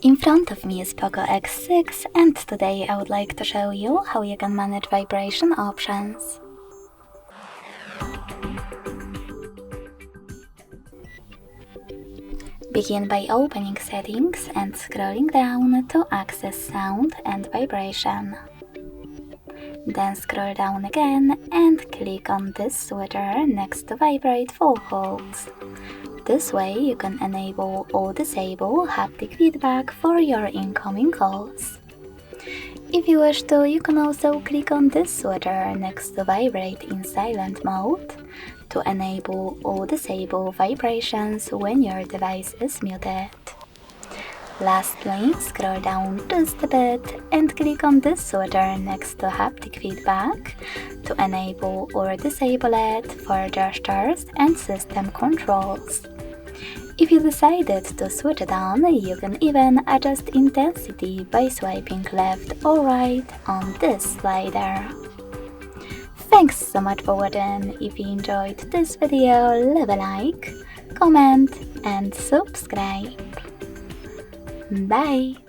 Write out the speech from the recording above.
In front of me is POCO X6 and today I would like to show you how you can manage vibration options. Begin by opening settings and scrolling down to access sound and vibration. Then scroll down again and click on this switcher next to vibrate vocals. This way you can enable or disable haptic feedback for your incoming calls. If you wish to, you can also click on this switcher next to vibrate in silent mode to enable or disable vibrations when your device is muted. Lastly, scroll down just a bit and click on this switcher next to haptic feedback to enable or disable it for gestures and system controls. If you decided to switch it on, you can even adjust intensity by swiping left or right on this slider. Thanks so much for watching. If you enjoyed this video, leave a like, comment and subscribe. Bye!